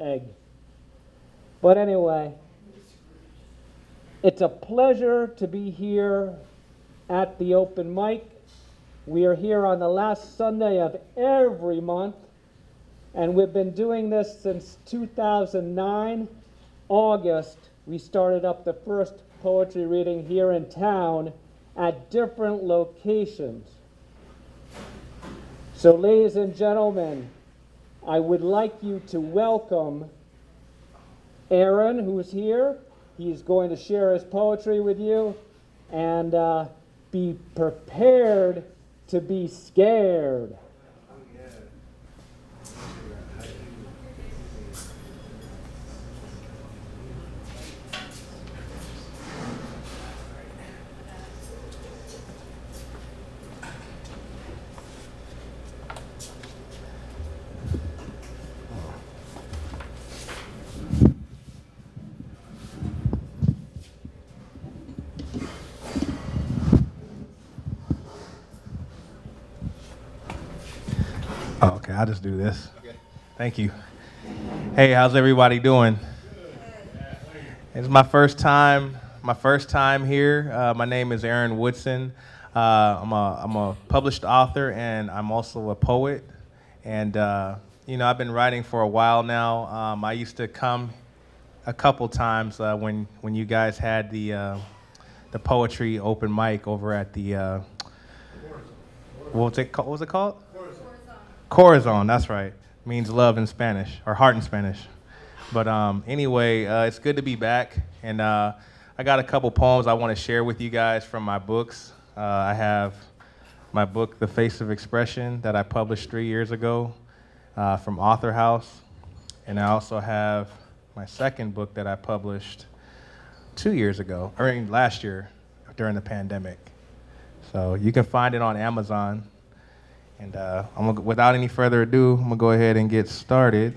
egg. But anyway, it's a pleasure to be here at the open mic. We are here on the last Sunday of every month, and we've been doing this since 2009. August, we started up the first poetry reading here in town at different locations. So, ladies and gentlemen, I would like you to welcome Aaron, who's here. He's going to share his poetry with you, and be prepared to be scared. Oh, okay, I'll just do this. Okay. Thank you. Hey, how's everybody doing? It's my first time here. My name is Aaron Woodson. I'm a published author, and I'm also a poet. And I've been writing for a while now. I used to come a couple times when you guys had the poetry open mic over at the what was it called? Corazon, that's right. Means love in Spanish, or heart in Spanish. But anyway, it's good to be back. And I got a couple poems I want to share with you guys from my books. I have my book, The Face of Expression, that I published 3 years ago from Author House. And I also have my second book that I published 2 years ago, or last year during the pandemic. So you can find it on Amazon. And without any further ado, I'm going to go ahead and get started.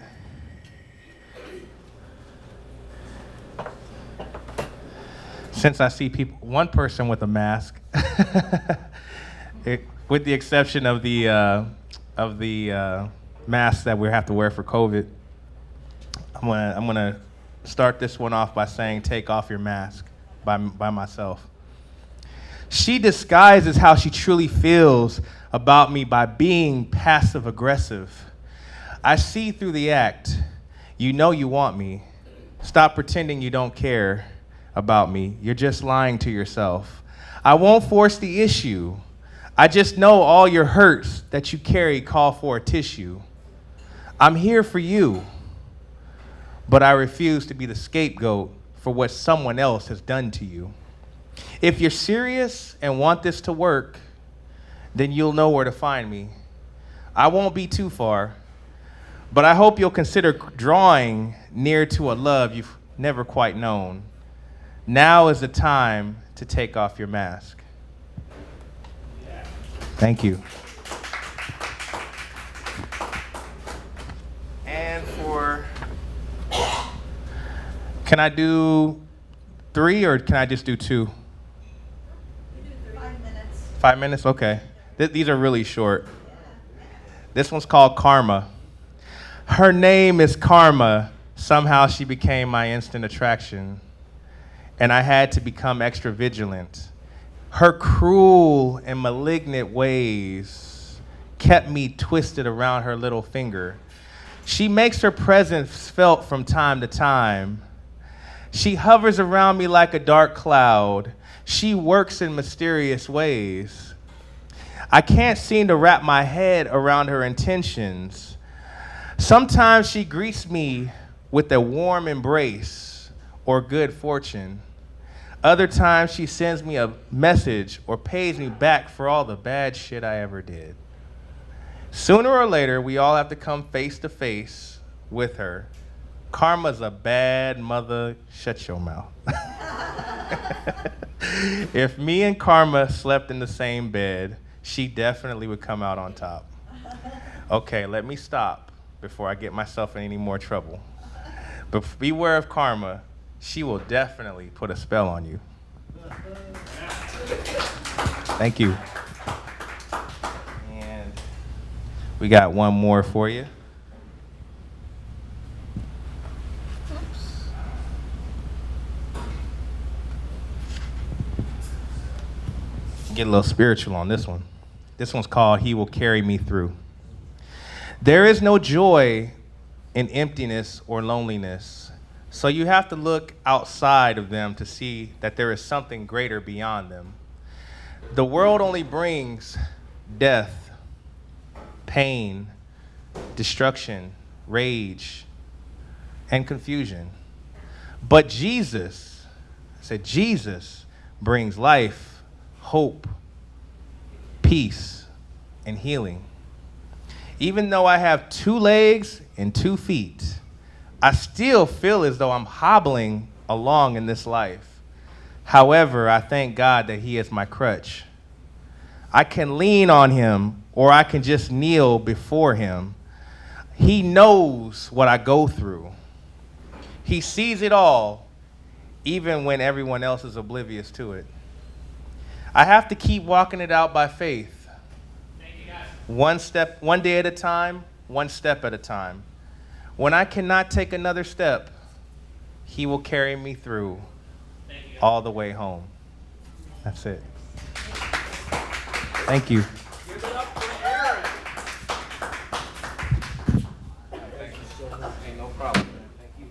Since I see one person with a mask, with the exception of the mask that we have to wear for COVID, I'm gonna start this one off by saying, "Take off your mask," by myself. She disguises how she truly feels about me by being passive-aggressive. I see through the act. You know you want me. Stop pretending you don't care about me. You're just lying to yourself. I won't force the issue. I just know all your hurts that you carry call for a tissue. I'm here for you, but I refuse to be the scapegoat for what someone else has done to you. If you're serious and want this to work, then you'll know where to find me. I won't be too far, but I hope you'll consider drawing near to a love you've never quite known. Now is the time to take off your mask. Thank you. And can I do 3 or can I just do 2? 5 minutes. 5 minutes? Okay. These are really short. This one's called Karma. Her name is Karma. Somehow she became my instant attraction, and I had to become extra vigilant. Her cruel and malignant ways kept me twisted around her little finger. She makes her presence felt from time to time. She hovers around me like a dark cloud. She works in mysterious ways. I can't seem to wrap my head around her intentions. Sometimes she greets me with a warm embrace or good fortune. Other times she sends me a message or pays me back for all the bad shit I ever did. Sooner or later, we all have to come face to face with her. Karma's a bad mother. Shut your mouth. If me and Karma slept in the same bed, she definitely would come out on top. Okay, let me stop before I get myself in any more trouble. But beware of Karma. She will definitely put a spell on you. Thank you. And we got one more for you. Get a little spiritual on this one. This one's called He Will Carry Me Through. There is no joy in emptiness or loneliness, so you have to look outside of them to see that there is something greater beyond them. The world only brings death, pain, destruction, rage, and confusion. But Jesus, I said Jesus brings life, hope, peace, and healing. Even though I have 2 legs and 2 feet, I still feel as though I'm hobbling along in this life. However, I thank God that He is my crutch. I can lean on Him, or I can just kneel before Him. He knows what I go through. He sees it all, even when everyone else is oblivious to it. I have to keep walking it out by faith. Thank you, guys. One day at a time, one step at a time. When I cannot take another step, He will carry me through all the way home. That's it. Thank you. Give it up for Aaron. Thank you so much. Hey, no problem. Thank you.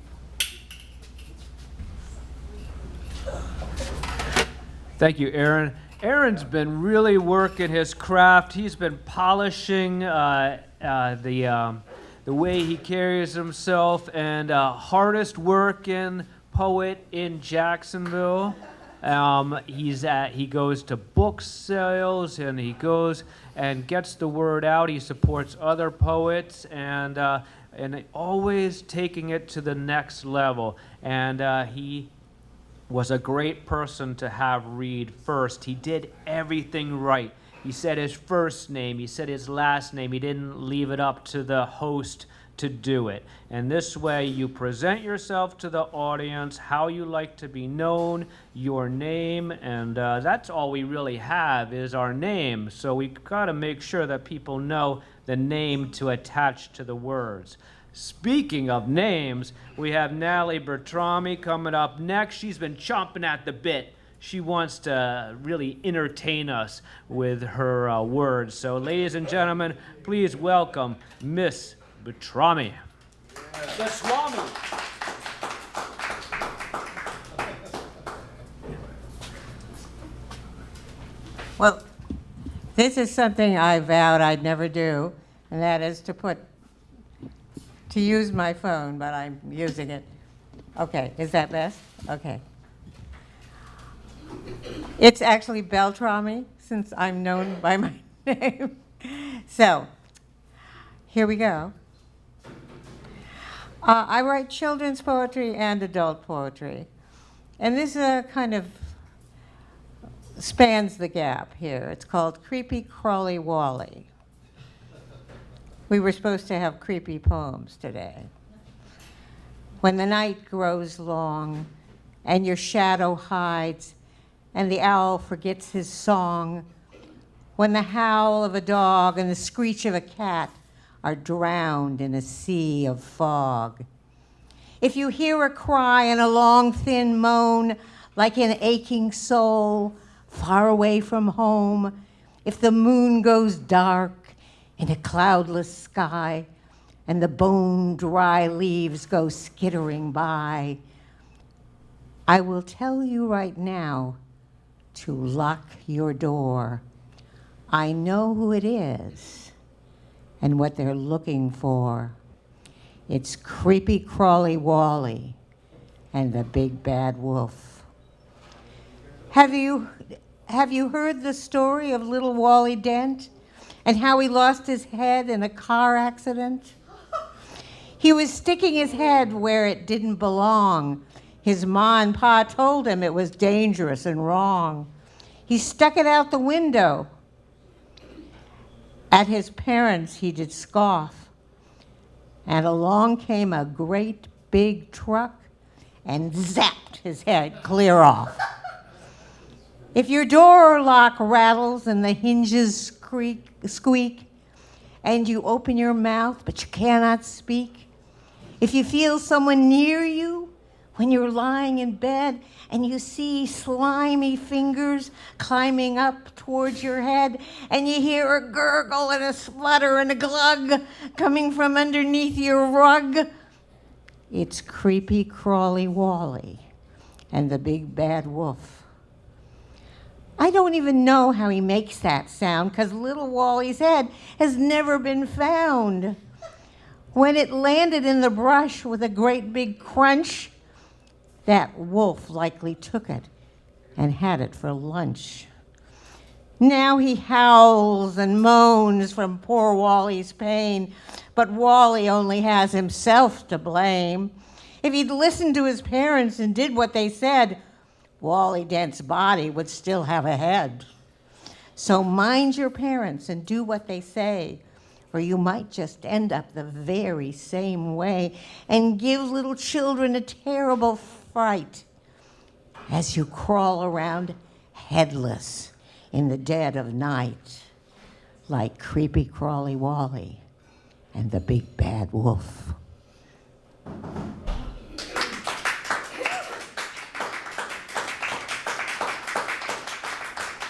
Thank you, Aaron. Aaron's been really working his craft. He's been polishing the way he carries himself, and hardest working poet in Jacksonville. He goes to book sales, and he goes and gets the word out. He supports other poets, and always taking it to the next level. And he was a great person to have read first. He did everything right. He said his first name, he said his last name. He didn't leave it up to the host to do it. And this way you present yourself to the audience, how you like to be known, your name, and that's all we really have is our name. So we've got to make sure that people know the name to attach to the words. Speaking of names, we have Natalie Bertrami coming up next. She's been chomping at the bit. She wants to really entertain us with her words. So ladies and gentlemen, please welcome Miss Bertrami. The Swami. Well, this is something I vowed I'd never do, and that is to use my phone, but I'm using it. Okay, is that best? Okay. It's actually Beltrami, since I'm known by my name. So, here we go. I write children's poetry and adult poetry, and this kind of spans the gap here. It's called Creepy Crawly Wally. We were supposed to have creepy poems today. When the night grows long and your shadow hides and the owl forgets his song, when the howl of a dog and the screech of a cat are drowned in a sea of fog. If you hear a cry and a long thin moan like an aching soul far away from home, if the moon goes dark in a cloudless sky and the bone-dry leaves go skittering by, I will tell you right now to lock your door. I know who it is and what they're looking for. It's Creepy Crawly Wally and the Big Bad Wolf. Have you heard the story of little Wally Dent and how he lost his head in a car accident? He was sticking his head where it didn't belong. His ma and pa told him it was dangerous and wrong. He stuck it out the window. At his parents he did scoff. And along came a great big truck and zapped his head clear off. If your door lock rattles and the hinges squeak, and you open your mouth but you cannot speak, if you feel someone near you when you're lying in bed and you see slimy fingers climbing up towards your head and you hear a gurgle and a splutter and a glug coming from underneath your rug? It's Creepy Crawly Wally and the big bad wolf. I don't even know how he makes that sound because little Wally's head has never been found. When it landed in the brush with a great big crunch, that wolf likely took it and had it for lunch. Now he howls and moans from poor Wally's pain, but Wally only has himself to blame. If he'd listened to his parents and did what they said, Wally Dent's body would still have a head. So mind your parents and do what they say, or you might just end up the very same way and give little children a terrible fright as you crawl around headless in the dead of night, like Creepy Crawly Wally and the big bad wolf.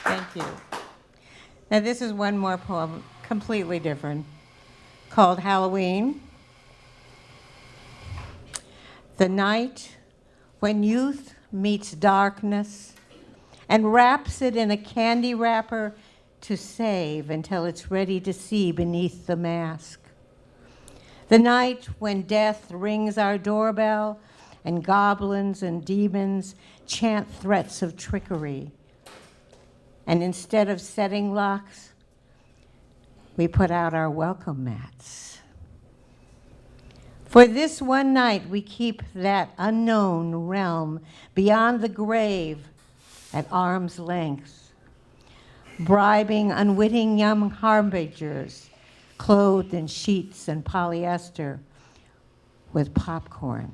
Thank you. Now this is one more poem, completely different, called Halloween. The night when youth meets darkness and wraps it in a candy wrapper to save until it's ready to see beneath the mask. The night when death rings our doorbell and goblins and demons chant threats of trickery. And instead of setting locks, we put out our welcome mats. For this one night, we keep that unknown realm beyond the grave at arm's length, bribing unwitting young harbingers clothed in sheets and polyester with popcorn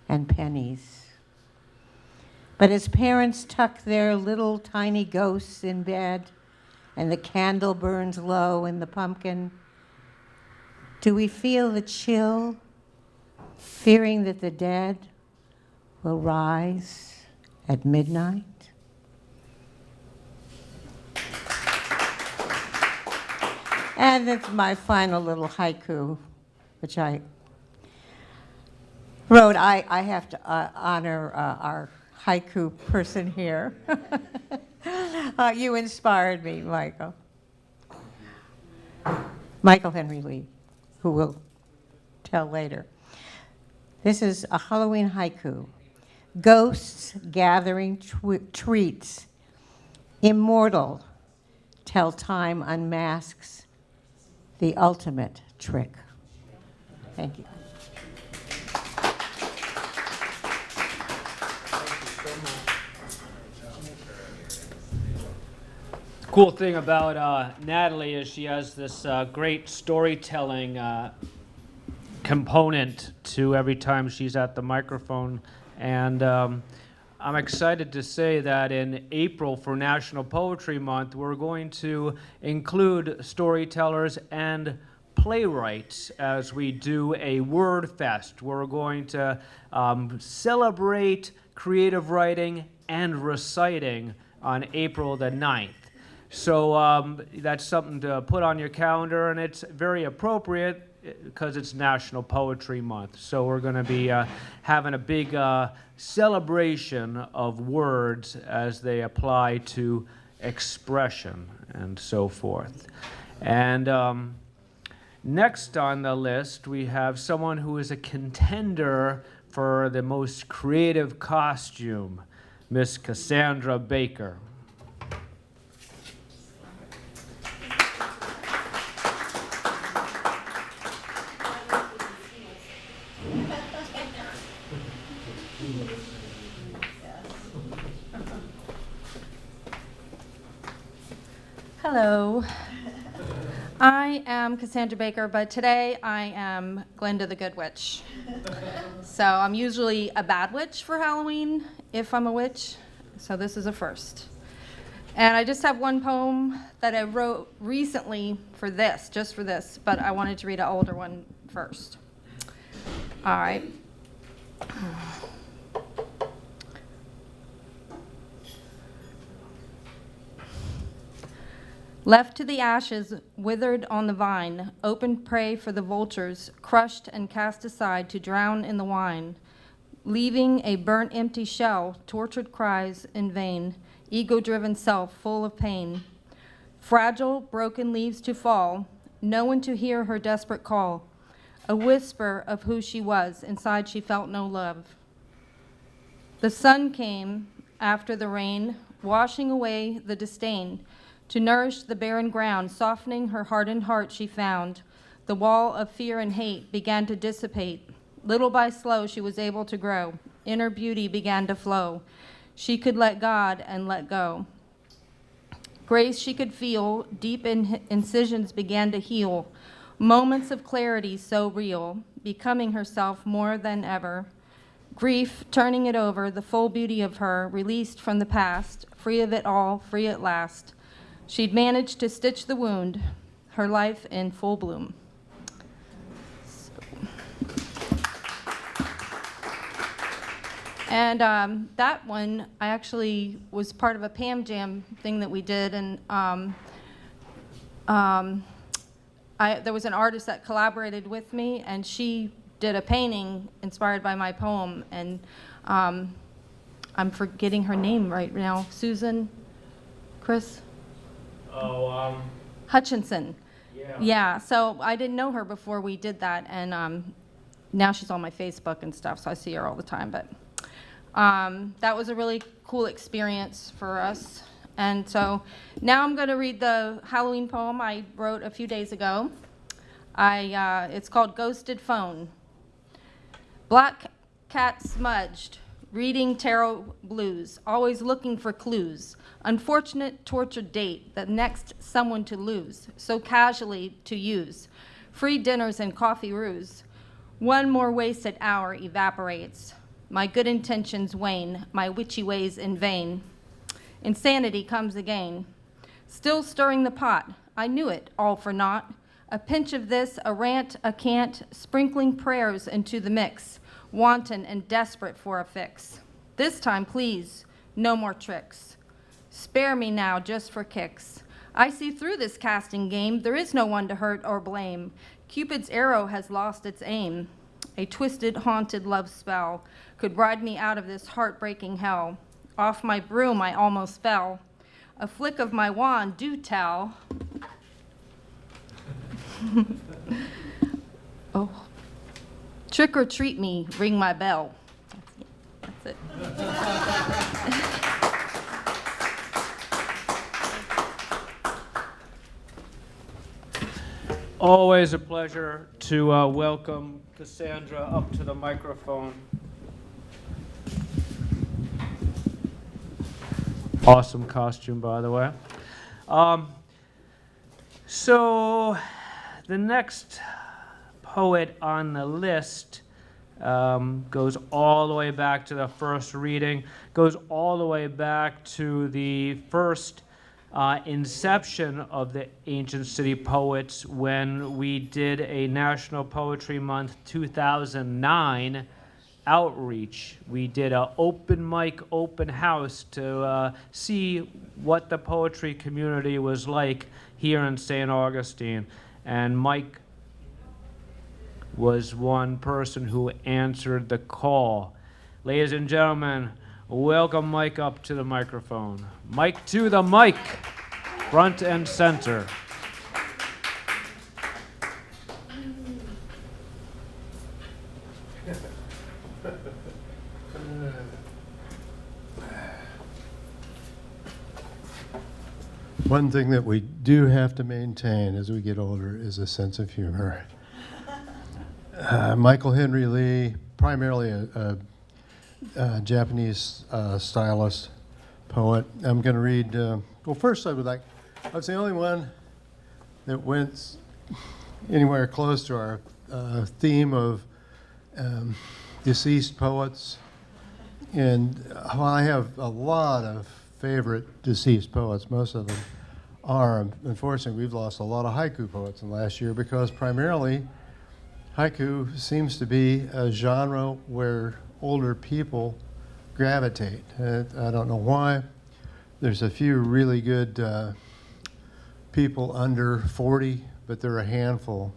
and pennies. But as parents tuck their little tiny ghosts in bed and the candle burns low in the pumpkin, do we feel the chill, fearing that the dead will rise at midnight? And it's my final little haiku, which I wrote. I have to honor our haiku person here. You inspired me, Michael. Michael Henry Lee, who will tell later. This is a Halloween haiku. Ghosts gathering treats, immortal till time unmasks the ultimate trick. Thank you. Cool thing about Natalie is she has this great storytelling component to every time she's at the microphone. And I'm excited to say that in April for National Poetry Month, we're going to include storytellers and playwrights as we do a word fest. We're going to celebrate creative writing and reciting on April the 9th. So that's something to put on your calendar, and it's very appropriate because it's National Poetry Month. So we're going to be having a big celebration of words as they apply to expression and so forth. And next on the list, we have someone who is a contender for the most creative costume, Miss Cassandra Baker. Hello. I am Cassandra Baker, but today I am Glenda the Good Witch. So I'm usually a bad witch for Halloween if I'm a witch, so this is a first. And I just have one poem that I wrote recently for this, just for this, but I wanted to read an older one first. All right. Left to the ashes, withered on the vine, open prey for the vultures, crushed and cast aside to drown in the wine, leaving a burnt empty shell, tortured cries in vain, ego-driven self full of pain. Fragile, broken leaves to fall, no one to hear her desperate call, a whisper of who she was, inside she felt no love. The sun came after the rain, washing away the disdain, to nourish the barren ground, softening her hardened heart she found. The wall of fear and hate began to dissipate. Little by slow she was able to grow. Inner beauty began to flow. She could let God and let go. Grace she could feel, deep incisions began to heal. Moments of clarity so real, becoming herself more than ever. Grief, turning it over, the full beauty of her, released from the past, free of it all, free at last. She'd managed to stitch the wound, her life in full bloom. And that one, I actually was part of a Pam Jam thing that we did, and there was an artist that collaborated with me, and she did a painting inspired by my poem, and I'm forgetting her name right now. Susan? Chris? Hutchinson. Yeah, so I didn't know her before we did that, and now she's on my Facebook and stuff, so I see her all the time. But that was a really cool experience for us. And so now I'm going to read the Halloween poem I wrote a few days ago. It's called Ghosted Phone. Black cat smudged, reading tarot blues, always looking for clues. Unfortunate tortured date, the next someone to lose, so casually to use. Free dinners and coffee ruse. One more wasted hour evaporates. My good intentions wane, my witchy ways in vain. Insanity comes again. Still stirring the pot, I knew it, all for naught. A pinch of this, a rant, a cant, sprinkling prayers into the mix, wanton and desperate for a fix. This time, please, no more tricks. Spare me now, just for kicks. I see through this casting game, there is no one to hurt or blame. Cupid's arrow has lost its aim. A twisted, haunted love spell could ride me out of this heartbreaking hell. Off my broom I almost fell. A flick of my wand, do tell. Oh. Trick or treat me, ring my bell. That's it. Always a pleasure to welcome Cassandra up to the microphone. Awesome costume, by the way. So the next poet on the list goes all the way back to the first reading, goes all the way back to the first inception of the Ancient City Poets when we did a National Poetry Month 2009 outreach. We did an open mic, open house to see what the poetry community was like here in St. Augustine. And Mike was one person who answered the call. Ladies and gentlemen, welcome Mike up to the microphone. Mike to the mic, front and center. One thing that we do have to maintain as we get older is a sense of humor. Michael Henry Lee, primarily a Japanese stylist, poet. I'm going to read, well, first I was the only one that went anywhere close to our theme of deceased poets. And while I have a lot of favorite deceased poets, most of them are, unfortunately, we've lost a lot of haiku poets in the last year because primarily haiku seems to be a genre where older people gravitate. I don't know why. There's a few really good people under 40, but they're a handful.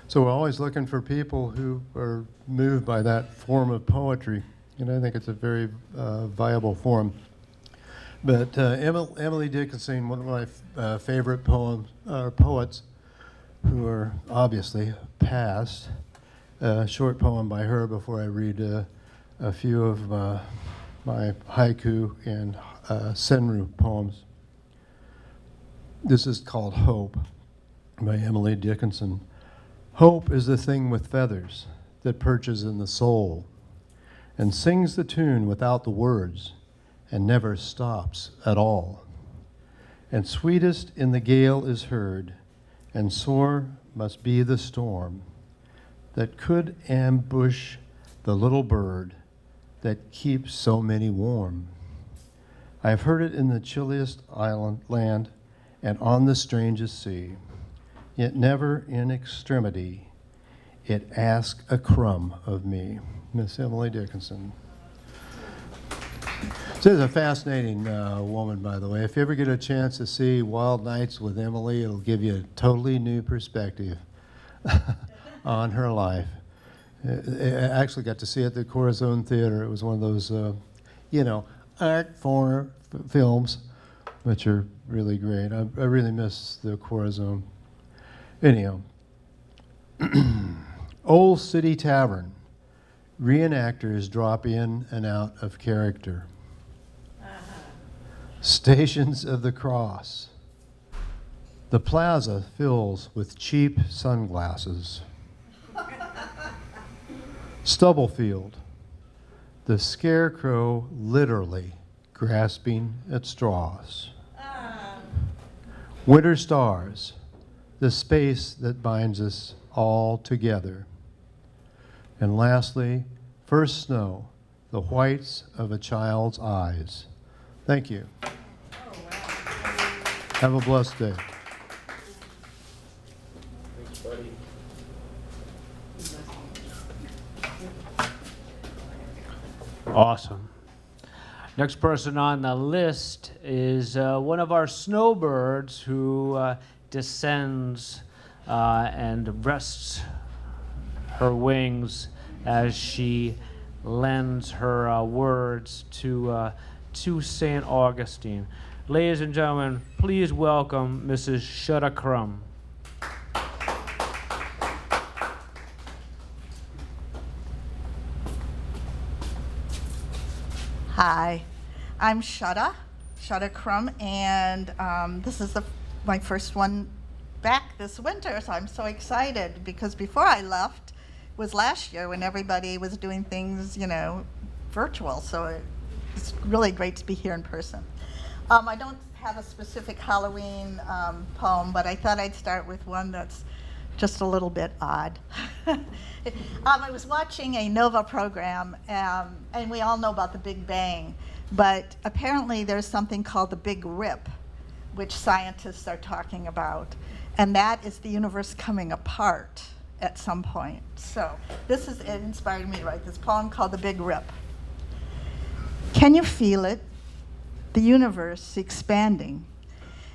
So we're always looking for people who are moved by that form of poetry, and I think it's a very viable form. But Emily Dickinson, one of my favorite poets, who are obviously past. A short poem by her before I read a few of my haiku and senru poems. This is called Hope by Emily Dickinson. Hope is the thing with feathers that perches in the soul and sings the tune without the words and never stops at all. And sweetest in the gale is heard, and sore must be the storm that could ambush the little bird that keeps so many warm. I have heard it in the chilliest island land and on the strangest sea, yet never in extremity it asks a crumb of me. Miss Emily Dickinson. This is a fascinating woman, by the way. If you ever get a chance to see Wild Nights with Emily, it'll give you a totally new perspective on her life. I actually got to see it at the Corazon Theater. It was one of those, art form films, which are really great. I really miss the Corazon. Anyhow, Old City Tavern. Reenactors drop in and out of character. Stations of the Cross. The plaza fills with cheap sunglasses. Stubblefield. The scarecrow literally grasping at straws. Winter stars. The space that binds us all together. And lastly, first snow, the whites of a child's eyes. Thank you. Oh, wow. Have a blessed day. Thanks, buddy. Awesome. Next person on the list is one of our snowbirds who descends and rests her wings as she lends her words to St. Augustine. Ladies and gentlemen, please welcome Mrs. Shutta Crum. Hi, I'm Shutta Crum, and this is my first one back this winter, so I'm so excited because before I left was last year when everybody was doing things, virtual, so it's really great to be here in person. I don't have a specific Halloween poem, but I thought I'd start with one that's just a little bit odd. I was watching a NOVA program, and we all know about the Big Bang, but apparently there's something called the Big Rip, which scientists are talking about, and that is the universe coming apart at some point. So it inspired me to write this poem called The Big Rip. Can you feel it? The universe expanding.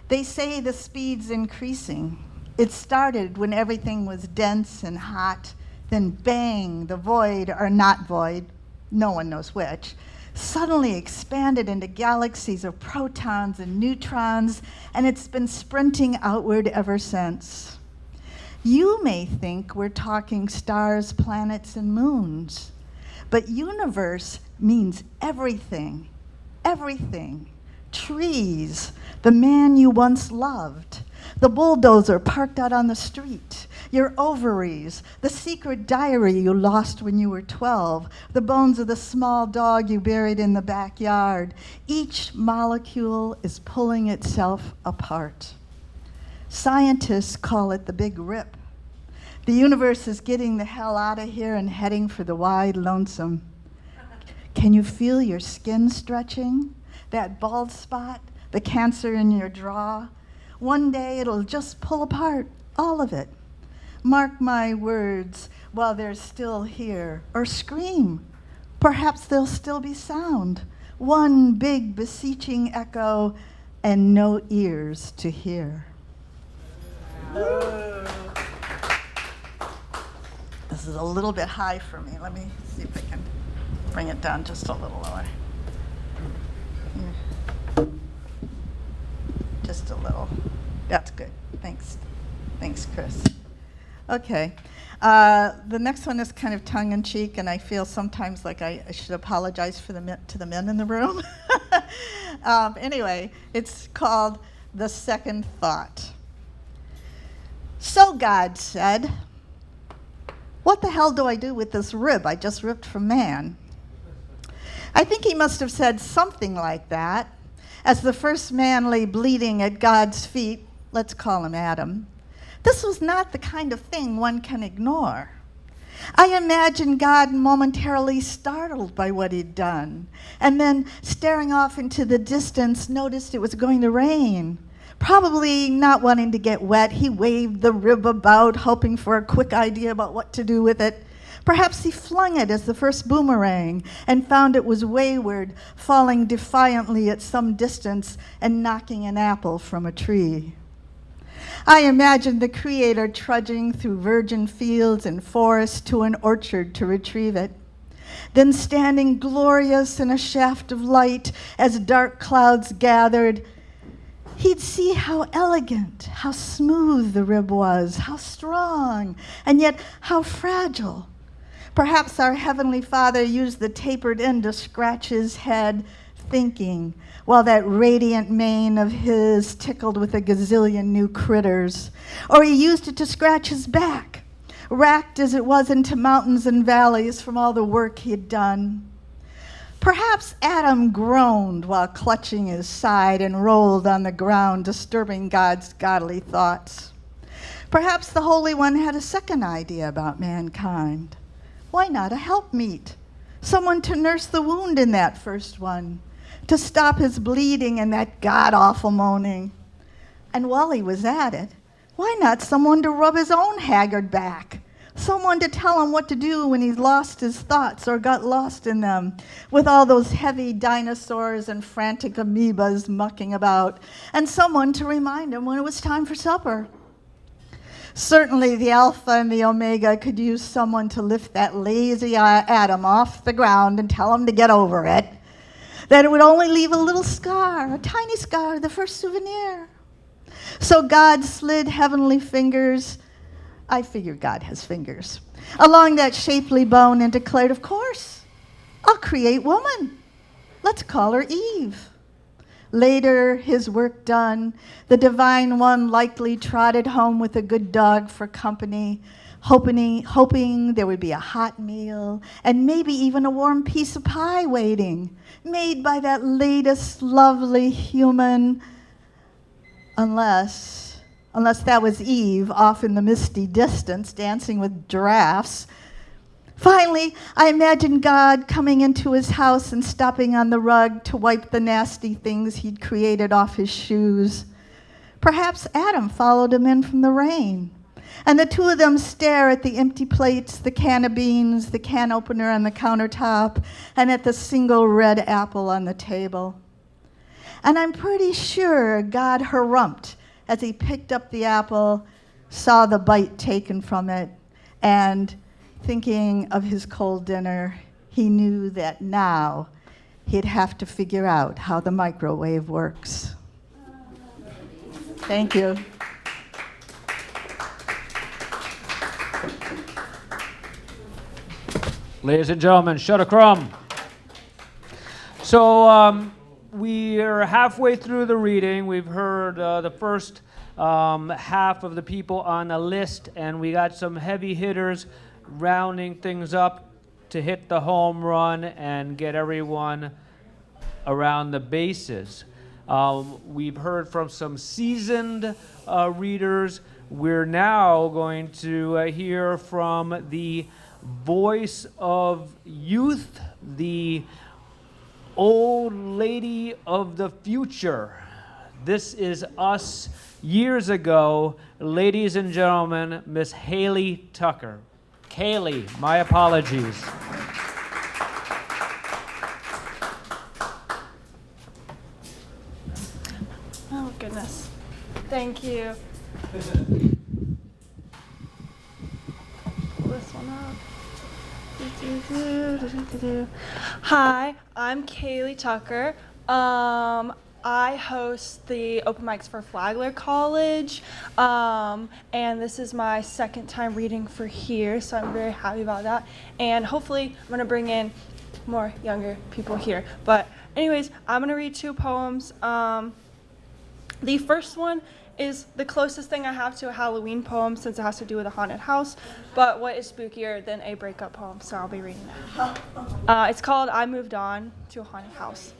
They say the speed's increasing. It started when everything was dense and hot, then bang, the void, or not void, no one knows which, suddenly expanded into galaxies of protons and neutrons, and it's been sprinting outward ever since. You may think we're talking stars, planets, and moons, but universe means everything, everything. Trees, the man you once loved, the bulldozer parked out on the street, your ovaries, the secret diary you lost when you were 12, the bones of the small dog you buried in the backyard. Each molecule is pulling itself apart. Scientists call it the Big Rip. The universe is getting the hell out of here and heading for the wide lonesome. Can you feel your skin stretching? That bald spot, the cancer in your jaw? One day it'll just pull apart, all of it. Mark my words, while they're still here, or scream. Perhaps there'll still be sound. One big beseeching echo and no ears to hear. This is a little bit high for me. Let me see if I can bring it down just a little lower. Here. Just a little. That's good. Thanks. Thanks, Chris. Okay. The next one is kind of tongue-in-cheek, and I feel sometimes like I should apologize to the men in the room. Anyway, it's called The Second Thought. So God said, "What the hell do I do with this rib I just ripped from man?" I think he must have said something like that as the first man lay bleeding at God's feet. Let's call him Adam. This was not the kind of thing one can ignore. I imagine God momentarily startled by what he'd done, and then staring off into the distance, noticed it was going to rain. Probably not wanting to get wet, he waved the rib about, hoping for a quick idea about what to do with it. Perhaps he flung it as the first boomerang and found it was wayward, falling defiantly at some distance and knocking an apple from a tree. I imagined the Creator trudging through virgin fields and forests to an orchard to retrieve it, then standing glorious in a shaft of light as dark clouds gathered. He'd see how elegant, how smooth the rib was, how strong, and yet how fragile. Perhaps our Heavenly Father used the tapered end to scratch his head, thinking, while that radiant mane of his tickled with a gazillion new critters. Or he used it to scratch his back, racked as it was into mountains and valleys from all the work he had done. Perhaps Adam groaned while clutching his side and rolled on the ground, disturbing God's godly thoughts. Perhaps the Holy One had a second idea about mankind. Why not a helpmeet? Someone to nurse the wound in that first one, to stop his bleeding and that god-awful moaning. And while he was at it, why not someone to rub his own haggard back? Someone to tell him what to do when he's lost his thoughts or got lost in them, with all those heavy dinosaurs and frantic amoebas mucking about, and someone to remind him when it was time for supper. Certainly the Alpha and the Omega could use someone to lift that lazy Adam off the ground and tell him to get over it, that it would only leave a little scar, a tiny scar, the first souvenir. So God slid heavenly fingers, I figure God has fingers, along that shapely bone and declared, "Of course, I'll create woman. Let's call her Eve." Later, his work done, the Divine One likely trotted home with a good dog for company, hoping there would be a hot meal and maybe even a warm piece of pie waiting, made by that latest lovely human, unless that was Eve off in the misty distance dancing with giraffes. Finally, I imagined God coming into his house and stopping on the rug to wipe the nasty things he'd created off his shoes. Perhaps Adam followed him in from the rain, and the two of them stare at the empty plates, the can of beans, the can opener on the countertop, and at the single red apple on the table. And I'm pretty sure God harumphed as he picked up the apple, saw the bite taken from it, and thinking of his cold dinner, he knew that now he'd have to figure out how the microwave works. Thank you. Ladies and gentlemen, shut a crumb. So we're halfway through the reading. We've heard the first half of the people on the list, and we got some heavy hitters rounding things up to hit the home run and get everyone around the bases. We've heard from some seasoned readers. We're now going to hear from the voice of youth, the old lady of the future. This is us years ago. Ladies and gentlemen, Miss Haley Tucker. Kaylee, my apologies. Oh, goodness. Thank you. Hi, I'm Kaylee Tucker. I host the open mics for Flagler College, and this is my second time reading for here, so I'm very happy about that. And hopefully, I'm gonna bring in more younger people here. But anyways, I'm gonna read 2 poems. The first one is the closest thing I have to a Halloween poem since it has to do with a haunted house, but what is spookier than a breakup poem, so I'll be reading that. It's called I Moved On to a Haunted House.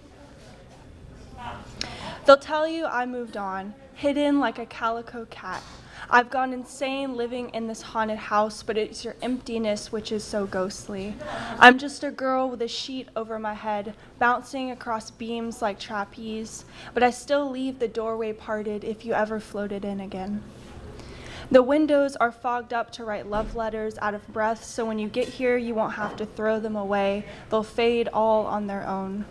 They'll tell you I moved on, hidden like a calico cat. I've gone insane living in this haunted house, but it's your emptiness which is so ghostly. I'm just a girl with a sheet over my head, bouncing across beams like trapeze, but I still leave the doorway parted if you ever floated in again. The windows are fogged up to write love letters out of breath, so when you get here, you won't have to throw them away. They'll fade all on their own.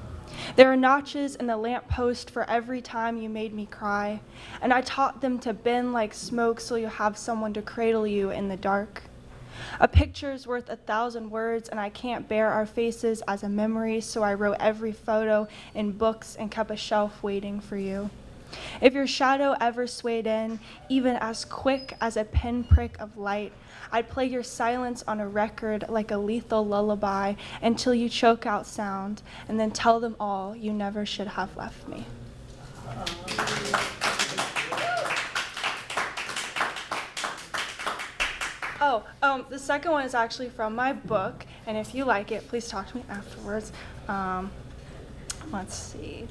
There are notches in the lamppost for every time you made me cry, and I taught them to bend like smoke so you'll have someone to cradle you in the dark. A picture's worth 1,000 words, and I can't bear our faces as a memory, so I wrote every photo in books and kept a shelf waiting for you. If your shadow ever swayed in, even as quick as a pinprick of light, I'd play your silence on a record like a lethal lullaby until you choke out sound, and then tell them all you never should have left me. The second one is actually from my book, and if you like it, please talk to me afterwards. Let's see.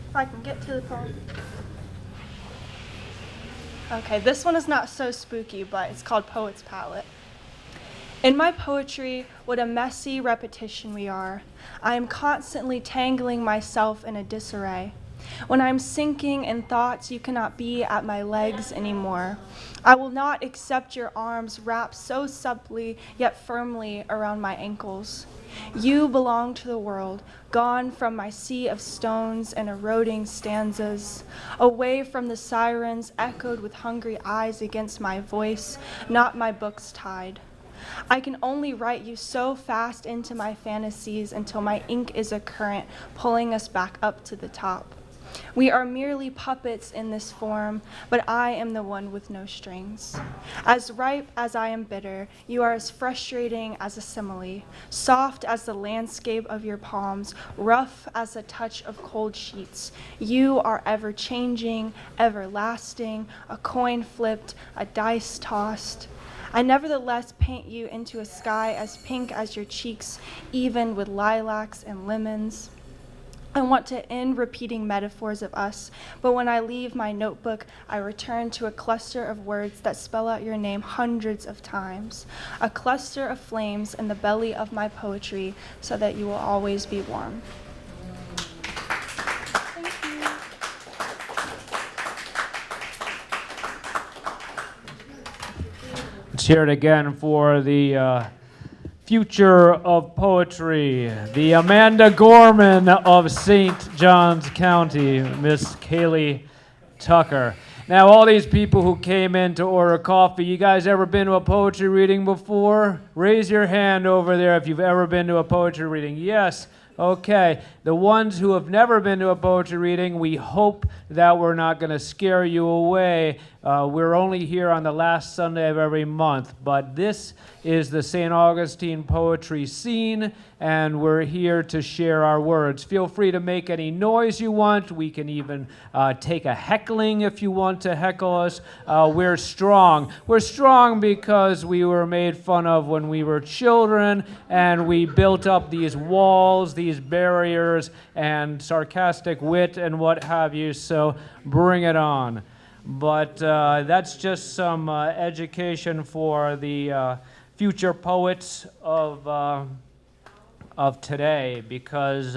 If I can get to the poem. Okay, this one is not so spooky, but it's called Poet's Palette. In my poetry, what a messy repetition we are. I am constantly tangling myself in a disarray. When I'm sinking in thoughts, you cannot be at my legs anymore. I will not accept your arms wrapped so subtly yet firmly around my ankles. You belong to the world, gone from my sea of stones and eroding stanzas, away from the sirens echoed with hungry eyes against my voice, not my book's tide. I can only write you so fast into my fantasies until my ink is a current pulling us back up to the top. We are merely puppets in this form, but I am the one with no strings. As ripe as I am bitter, you are as frustrating as a simile, soft as the landscape of your palms, rough as the touch of cold sheets. You are ever-changing, everlasting, a coin flipped, a dice tossed. I nevertheless paint you into a sky as pink as your cheeks, even with lilacs and lemons. I want to end repeating metaphors of us, but when I leave my notebook, I return to a cluster of words that spell out your name hundreds of times, a cluster of flames in the belly of my poetry so that you will always be warm. Thank you. Let's hear it again for the future of poetry, the Amanda Gorman of St. Johns County, Miss Kaylee Tucker. Now, all these people who came in to order coffee, you guys ever been to a poetry reading before? Raise your hand over there if you've ever been to a poetry reading. Yes. Okay, the ones who have never been to a poetry reading, we hope that we're not going to scare you away. We're only here on the last Sunday of every month, but this is the St. Augustine poetry scene, and we're here to share our words. Feel free to make any noise you want. We can even take a heckling if you want to heckle us. We're strong. We're strong because we were made fun of when we were children, and we built up these walls, these barriers, and sarcastic wit and what have you, so bring it on. But that's just some education for the future poets of today, because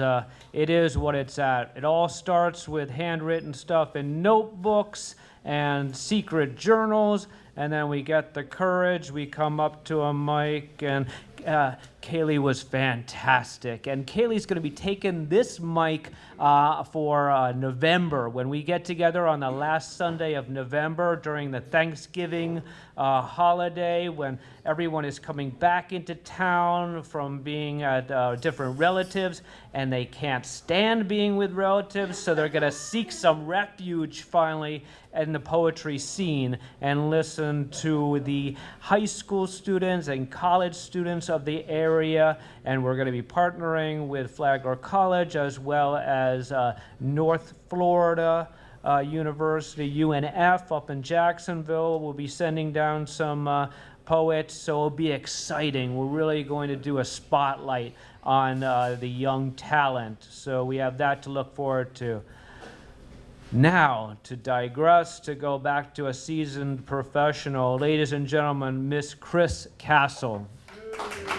it is what it's at. It all starts with handwritten stuff in notebooks and secret journals, and then we get the courage, we come up to a mic, and Kaylee was fantastic. And Kaylee's going to be taking this mic for November, when we get together on the last Sunday of November during the Thanksgiving holiday, when everyone is coming back into town from being at different relatives, and they can't stand being with relatives, so they're going to seek some refuge finally in the poetry scene and listen to the high school students and college students of the area. And we're going to be partnering with Flagler College as well as North Florida University, UNF up in Jacksonville. We'll be sending down some poets, so it'll be exciting. We're really going to do a spotlight on the young talent, so we have that to look forward to. Now, to digress, to go back to a seasoned professional, ladies and gentlemen, Miss Chris Castle. Thank you.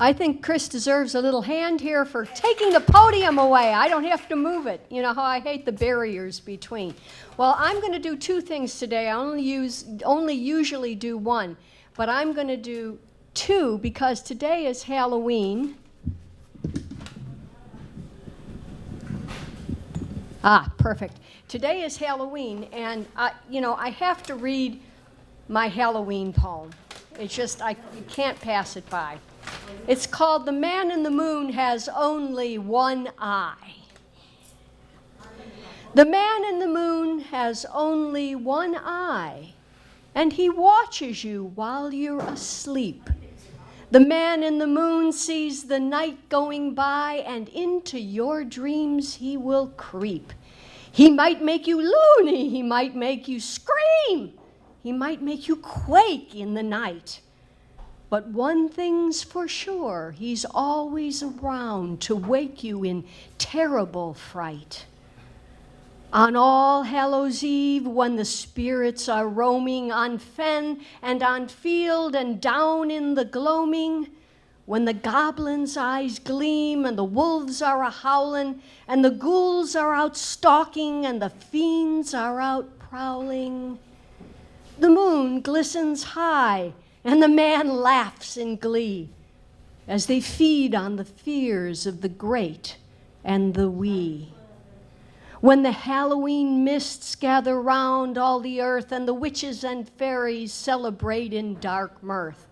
I think Chris deserves a little hand here for taking the podium away. I don't have to move it. You know how I hate the barriers between. Well, I'm going to do two things today. I only usually do one, but I'm going to do two because today is Halloween. Perfect. Today is Halloween, and I have to read my Halloween poem. It's just you can't pass it by. It's called "The Man in the Moon Has Only One Eye." The man in the moon has only one eye, and he watches you while you're asleep. The man in the moon sees the night going by, and into your dreams he will creep. He might make you loony, he might make you scream, he might make you quake in the night. But one thing's for sure, he's always around to wake you in terrible fright. On All Hallows Eve, when the spirits are roaming on fen and on field and down in the gloaming, when the goblins' eyes gleam and the wolves are a-howlin' and the ghouls are out stalking and the fiends are out prowling, the moon glistens high and the man laughs in glee as they feed on the fears of the great and the wee. When the Halloween mists gather round all the earth and the witches and fairies celebrate in dark mirth,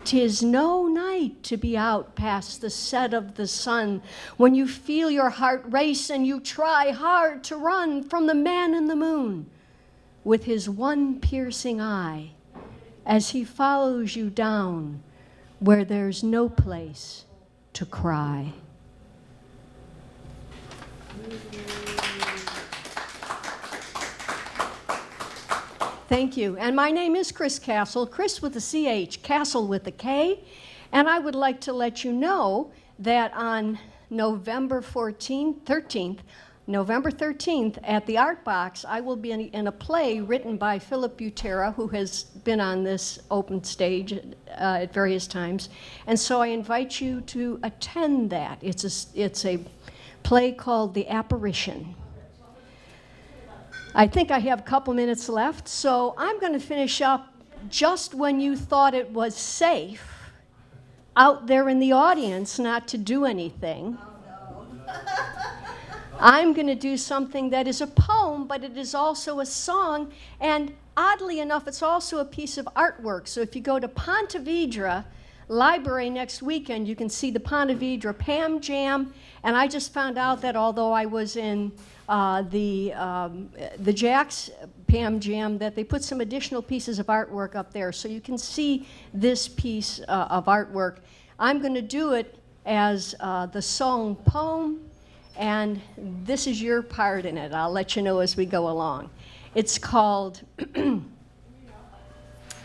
'tis no night to be out past the set of the sun, when you feel your heart race and you try hard to run from the man in the moon with his one piercing eye as he follows you down where there's no place to cry. Thank you. And my name is Chris Castle, Chris with a CH, Castle with a K. And I would like to let you know that on November 13th at the Art Box, I will be in a play written by Philip Butera, who has been on this open stage at various times. And so I invite you to attend that. It's a play called The Apparition. I think I have a couple minutes left, so I'm going to finish up just when you thought it was safe out there in the audience not to do anything. Oh, no. I'm going to do something that is a poem, but it is also a song, and oddly enough, it's also a piece of artwork. So if you go to Ponte Vedra Library next weekend, you can see the Ponte Vedra Pam Jam, and I just found out that although I was in the Jack's Pam Jam, that they put some additional pieces of artwork up there, so you can see this piece of artwork. I'm going to do it as the song poem, and this is your part in it. I'll let you know as we go along. It's called,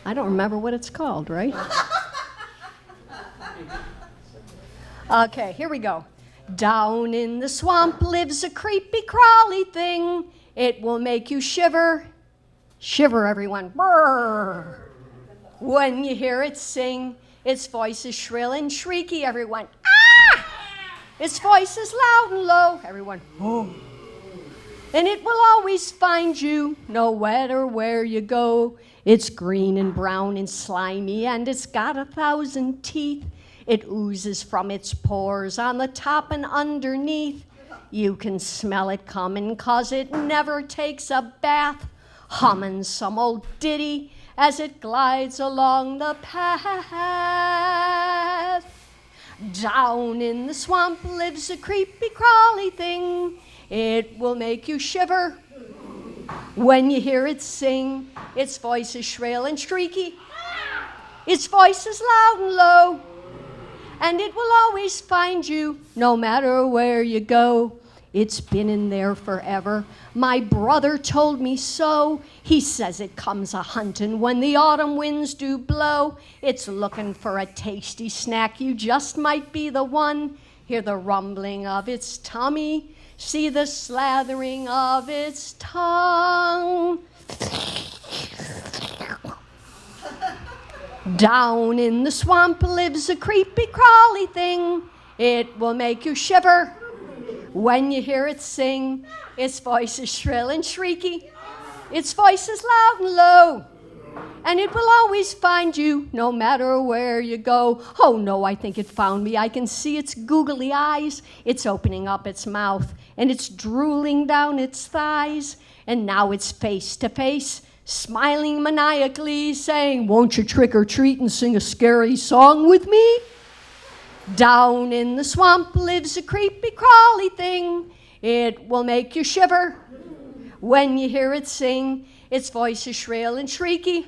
I don't remember what it's called, right? Okay, here we go. Down in the swamp lives a creepy crawly thing. It will make you shiver. Shiver, everyone. Brrr. When you hear it sing, its voice is shrill and shrieky, everyone. Ah! Its voice is loud and low. Everyone, oh. And it will always find you, no matter where you go. It's green and brown and slimy, and it's got 1,000 teeth. It oozes from its pores on the top and underneath. You can smell it coming 'cause it never takes a bath, humming some old ditty as it glides along the path. Down in the swamp lives a creepy crawly thing. It will make you shiver when you hear it sing. Its voice is shrill and shrieky. Its voice is loud and low. And it will always find you no matter where you go. It's been in there forever. My brother told me so. He says it comes a-huntin' when the autumn winds do blow. It's looking for a tasty snack. You just might be the one. Hear the rumbling of its tummy. See the slathering of its tongue. Down in the swamp lives a creepy crawly thing. It will make you shiver when you hear it sing. Its voice is shrill and shrieky. Its voice is loud and low. And it will always find you no matter where you go. Oh no, I think it found me. I can see its googly eyes. It's opening up its mouth and it's drooling down its thighs. And now it's face to face, smiling maniacally, saying, "Won't you trick or treat and sing a scary song with me?" Down in the swamp lives a creepy crawly thing. It will make you shiver when you hear it sing. Its voice is shrill and shrieky.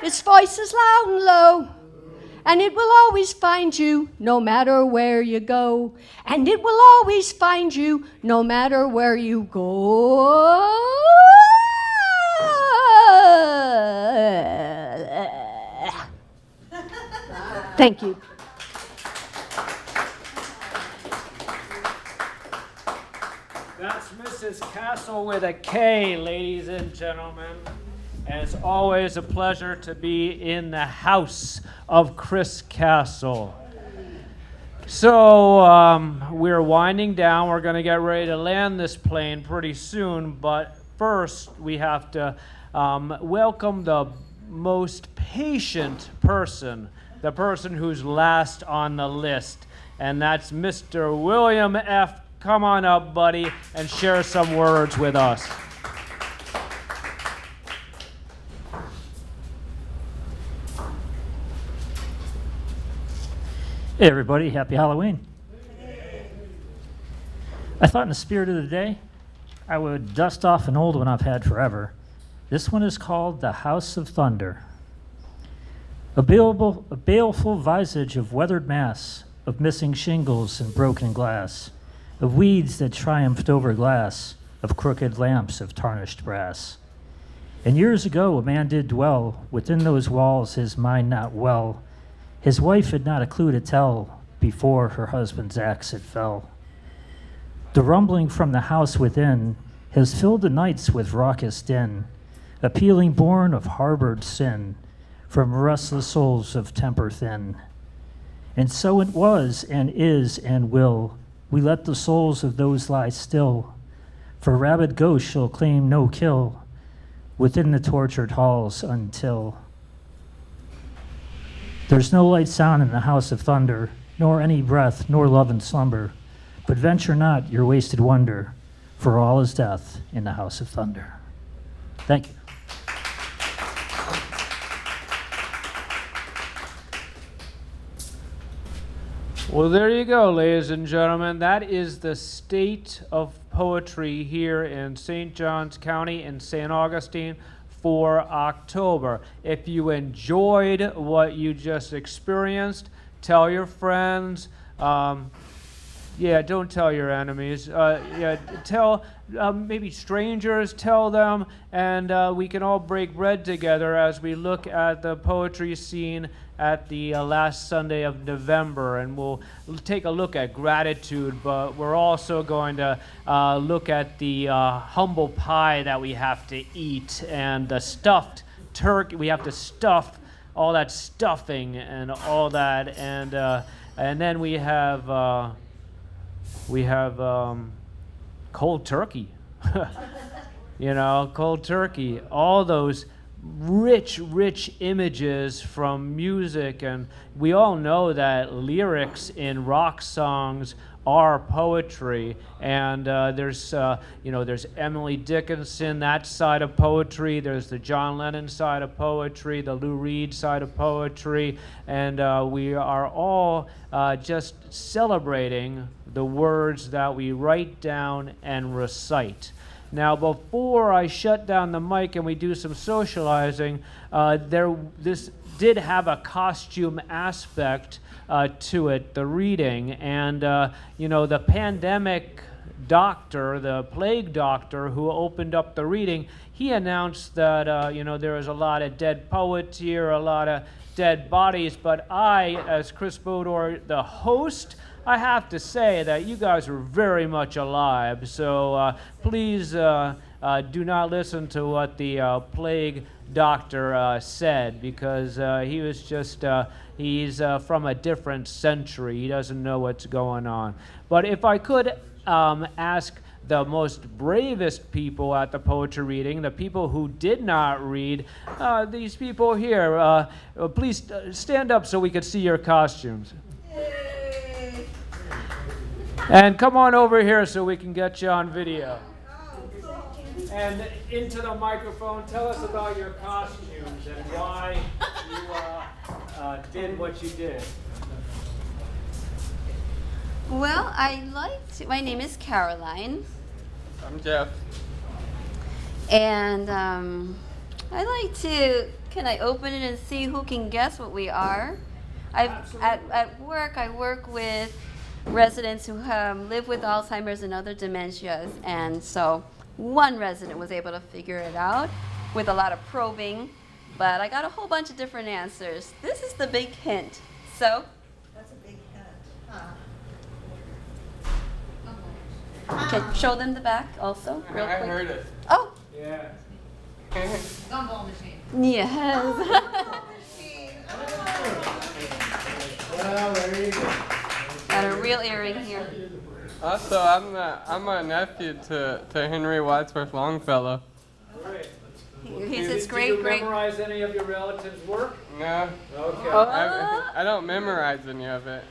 Its voice is loud and low. And it will always find you no matter where you go. And it will always find you no matter where you go. Thank you. That's Mrs. Castle with a K, ladies and gentlemen. And it's always a pleasure to be in the house of Chris Castle. So we're winding down. We're going to get ready to land this plane pretty soon. But first, we have to welcome the most patient person, the person who's last on the list. And that's Mr. William F. Come on up, buddy, and share some words with us. Hey everybody, happy Halloween. I thought in the spirit of the day, I would dust off an old one I've had forever. This one is called The House of Thunder. A baleful visage of weathered mass, of missing shingles and broken glass, of weeds that triumphed over glass, of crooked lamps of tarnished brass. And years ago a man did dwell within those walls, his mind not well. His wife had not a clue to tell before her husband's axe had fell. The rumbling from the house within has filled the nights with raucous din, a pealing born of harbored sin from restless souls of temper thin. And so it was and is and will. We let the souls of those lie still, for rabid ghosts shall claim no kill within the tortured halls until there's no light sound in the house of thunder, nor any breath, nor love and slumber. But venture not your wasted wonder, for all is death in the house of thunder. Thank you. Well, there you go, ladies and gentlemen. That is the state of poetry here in St. Johns County in St. Augustine for October. If you enjoyed what you just experienced, tell your friends. Don't tell your enemies. Tell maybe strangers, tell them, and we can all break bread together as we look at the poetry scene at the last Sunday of November, and we'll take a look at gratitude, but we're also going to look at the humble pie that we have to eat and the stuffed turkey. We have to stuff all that stuffing and all that, and then we have We have cold turkey. You know, cold turkey. All those rich images from music, and we all know that lyrics in rock songs are poetry, and there's Emily Dickinson, that side of poetry, there's the John Lennon side of poetry, the Lou Reed side of poetry, and we are all just celebrating the words that we write down and recite. Now, before I shut down the mic and we do some socializing, this did have a costume aspect to it, the reading. And, the pandemic doctor, the plague doctor who opened up the reading, he announced that, there was a lot of dead poets here, a lot of dead bodies. But I, as Chris Bodor, the host, I have to say that you guys are very much alive. So please do not listen to what the plague doctor said, because he was just, he's from a different century. He doesn't know what's going on. But if I could ask the most bravest people at the poetry reading, the people who did not read, these people here, please stand up so we could see your costumes. And come on over here so we can get you on video. And into the microphone, tell us about your costumes and why you did what you did. Well, my name is Caroline. I'm Jeff. And I like to, can I open it and see who can guess what we are? At work, I work with residents who live with Alzheimer's and other dementias, and so one resident was able to figure it out with a lot of probing, but I got a whole bunch of different answers. This is the big hint. So That's a big hint. Huh. can show them the back also real I quick. heard it. Oh, Yeah. gumball machine. Yes. Well, there you go. Got a real earring here. Also, I'm a nephew to Henry Wadsworth Longfellow. Great. He's his Did you great. memorize any of your relatives' work? No, Okay. I don't memorize any of it.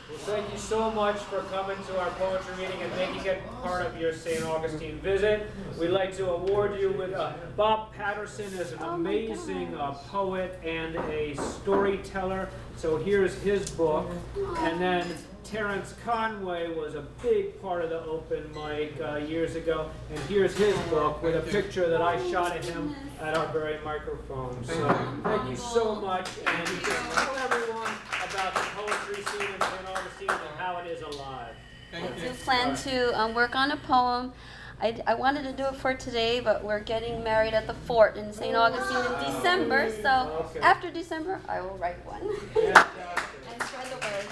Well, thank you so much for coming to our poetry reading and making it part of your St. Augustine visit. We'd like to award you with Bob Patterson is an amazing poet and a storyteller. So here's his book. And then Terrence Conway was a big part of the open mic years ago. And here's his book with a picture that I shot at him at our very microphone. So thank you so much. And just tell everyone about the poetry scene in St. Augustine and how it is alive. I do plan to work on a poem. I wanted to do it for today, but we're getting married at the fort in St. Augustine in December. So after December, I will write one and spread the word.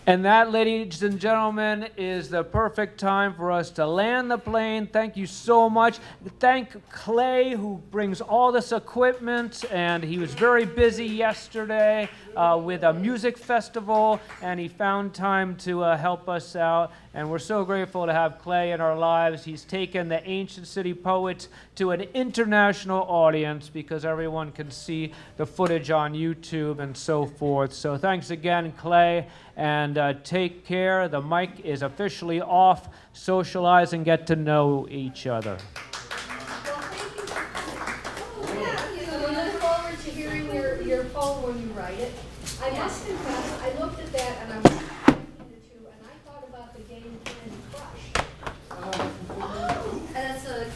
And that, ladies and gentlemen, is the perfect time for us to land the plane. Thank you so much. Thank Clay, who brings all this equipment, and he was very busy yesterday with a music festival, and he found time to help us out. And we're so grateful to have Clay in our lives. He's taken the Ancient City Poets to an international audience because everyone can see the footage on YouTube and so forth. So thanks again, Clay, and take care. The mic is officially off. Socialize and get to know each other. We look forward to hearing your poem when you write it. I must confess, I looked at that and I was